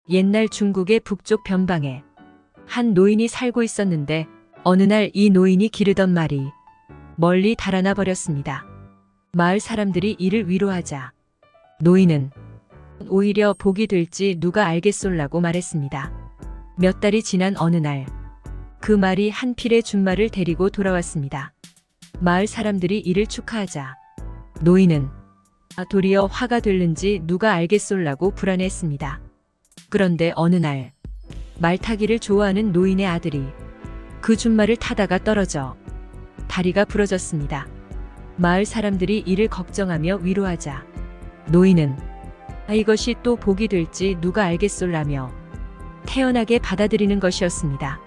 옛날 중국의 북쪽 변방에 한 노인이 살고 있었는데 어느 날 이 노인이 기르던 말이 멀리 달아나 버렸습니다. 마을 사람들이 이를 위로하자 노인은 오히려 복이 될지 누가 알겠솔라고 말했습니다. 몇 달이 지난 어느 날 그 말이 한 필의 준말을 데리고 돌아왔습니다. 마을 사람들이 이를 축하하자 노인은 도리어 화가 될는지 누가 알겠솔라고 불안해했습니다. 그런데 어느 날 말타기를 좋아하는 노인의 아들이 그 준말을 타다가 떨어져 다리가 부러졌습니다. 마을 사람들이 이를 걱정하며 위로하자 노인은 이것이 또 복이 될지 누가 알겠솔라며 태연하게 받아들이는 것이었습니다.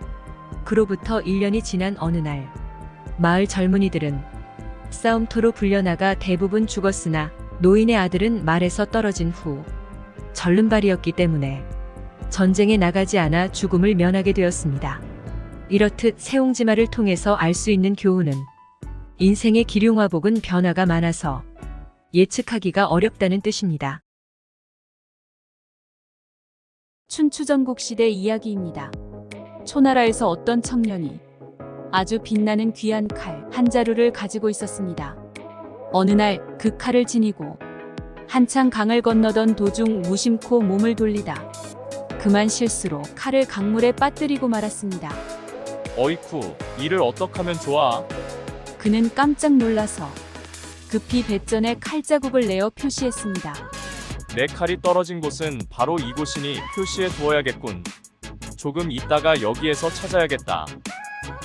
그로부터 1년이 지난 어느 날 마을 젊은이들은 싸움터로 불려나가 대부분 죽었으나 노인의 아들은 말에서 떨어진 후 절름발이었기 때문에 전쟁에 나가지 않아 죽음을 면하게 되었습니다. 이렇듯 세옹지마를 통해서 알 수 있는 교훈은 인생의 기륭화복은 변화가 많아서 예측하기가 어렵다는 뜻입니다. 춘추전국 시대 이야기입니다. 초나라에서 어떤 청년이 아주 빛나는 귀한 칼 한 자루를 가지고 있었습니다. 어느 날 그 칼을 지니고 한창 강을 건너던 도중 무심코 몸을 돌리다 그만 실수로 칼을 강물에 빠뜨리고 말았습니다. 어이쿠, 이를 어떡하면 좋아? 그는 깜짝 놀라서 급히 뱃전에 칼자국을 내어 표시했습니다. 내 칼이 떨어진 곳은 바로 이곳이니 표시해 두어야겠군. 조금 있다가 여기에서 찾아야겠다.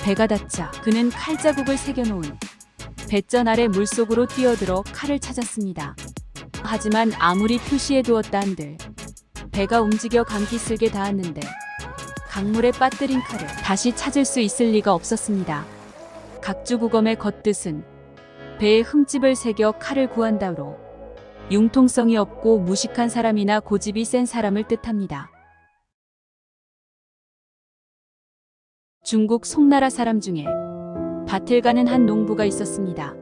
배가 닿자 그는 칼자국을 새겨놓은 뱃전 아래 물속으로 뛰어들어 칼을 찾았습니다. 하지만 아무리 표시해 두었다 한들 배가 움직여 강기슭에 닿았는데 강물에 빠뜨린 칼을 다시 찾을 수 있을 리가 없었습니다. 각주구검의 겉뜻은 배에 흠집을 새겨 칼을 구한다로 융통성이 없고 무식한 사람이나 고집이 센 사람을 뜻합니다. 중국 송나라 사람 중에 밭을 가는 한 농부가 있었습니다.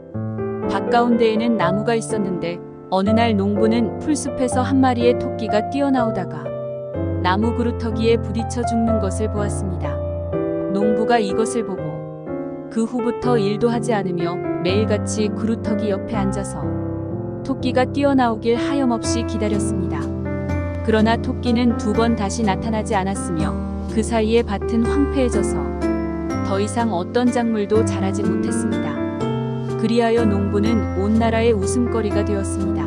밭 가운데에는 나무가 있었는데 어느 날 농부는 풀숲에서 한 마리의 토끼가 뛰어나오다가 나무 그루터기에 부딪혀 죽는 것을 보았습니다. 농부가 이것을 보고 그 후부터 일도 하지 않으며 매일같이 그루터기 옆에 앉아서 토끼가 뛰어나오길 하염없이 기다렸습니다. 그러나 토끼는 2번 다시 나타나지 않았으며 그 사이에 밭은 황폐해져서 더 이상 어떤 작물도 자라지 못했습니다. 그리하여 농부는 온 나라의 웃음거리가 되었습니다.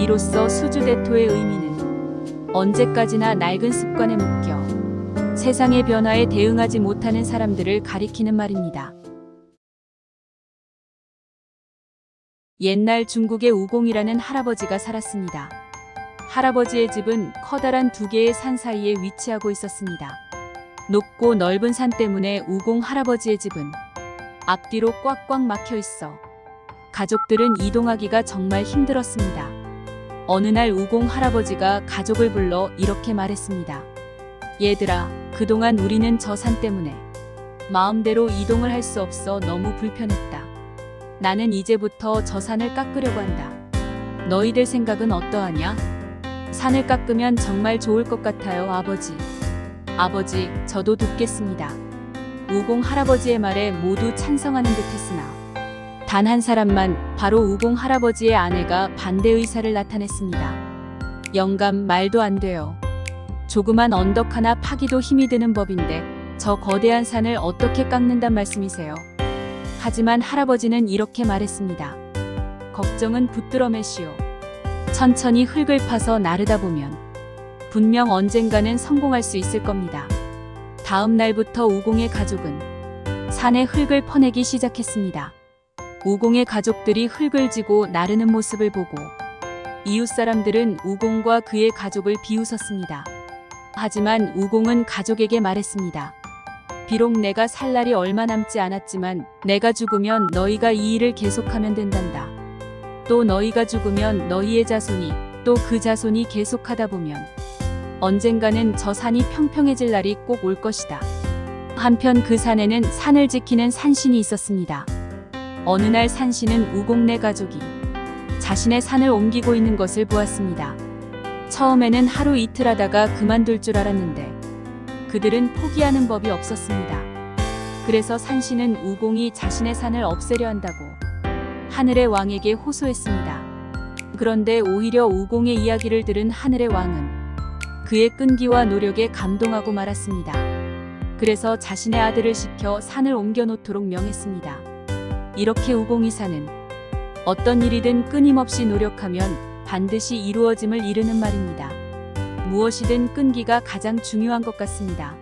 이로써 수주대토의 의미는 언제까지나 낡은 습관에 묶여 세상의 변화에 대응하지 못하는 사람들을 가리키는 말입니다. 옛날 중국의 우공이라는 할아버지가 살았습니다. 할아버지의 집은 커다란 2개의 산 사이에 위치하고 있었습니다. 높고 넓은 산 때문에 우공 할아버지의 집은 앞뒤로 꽉꽉 막혀 있어 가족들은 이동하기가 정말 힘들었습니다. 어느 날 우공 할아버지가 가족을 불러 이렇게 말했습니다. 얘들아, 그동안 우리는 저 산 때문에 마음대로 이동을 할 수 없어 너무 불편했다. 나는 이제부터 저 산을 깎으려고 한다. 너희들 생각은 어떠하냐? 산을 깎으면 정말 좋을 것 같아요, 아버지. 아버지, 저도 돕겠습니다. 우공 할아버지의 말에 모두 찬성하는 듯 했으나 단 한 사람만 바로 우공 할아버지의 아내가 반대 의사를 나타냈습니다. 영감, 말도 안 돼요. 조그만 언덕 하나 파기도 힘이 드는 법인데 저 거대한 산을 어떻게 깎는단 말씀이세요? 하지만 할아버지는 이렇게 말했습니다. 걱정은 붙들어 매시오. 천천히 흙을 파서 나르다 보면 분명 언젠가는 성공할 수 있을 겁니다. 다음 날부터 우공의 가족은 산에 흙을 퍼내기 시작했습니다. 우공의 가족들이 흙을 지고 나르는 모습을 보고 이웃 사람들은 우공과 그의 가족을 비웃었습니다. 하지만 우공은 가족에게 말했습니다. 비록 내가 살 날이 얼마 남지 않았지만 내가 죽으면 너희가 이 일을 계속하면 된단다. 또 너희가 죽으면 너희의 자손이 또 그 자손이 계속하다 보면 언젠가는 저 산이 평평해질 날이 꼭 올 것이다. 한편 그 산에는 산을 지키는 산신이 있었습니다. 어느 날 산신은 우공네 가족이 자신의 산을 옮기고 있는 것을 보았습니다. 처음에는 하루 이틀 하다가 그만둘 줄 알았는데 그들은 포기하는 법이 없었습니다. 그래서 산신은 우공이 자신의 산을 없애려 한다고 하늘의 왕에게 호소했습니다. 그런데 오히려 우공의 이야기를 들은 하늘의 왕은 그의 끈기와 노력에 감동하고 말았습니다. 그래서 자신의 아들을 시켜 산을 옮겨 놓도록 명했습니다. 이렇게 우공이사는 어떤 일이든 끊임없이 노력하면 반드시 이루어짐을 이르는 말입니다. 무엇이든 끈기가 가장 중요한 것 같습니다.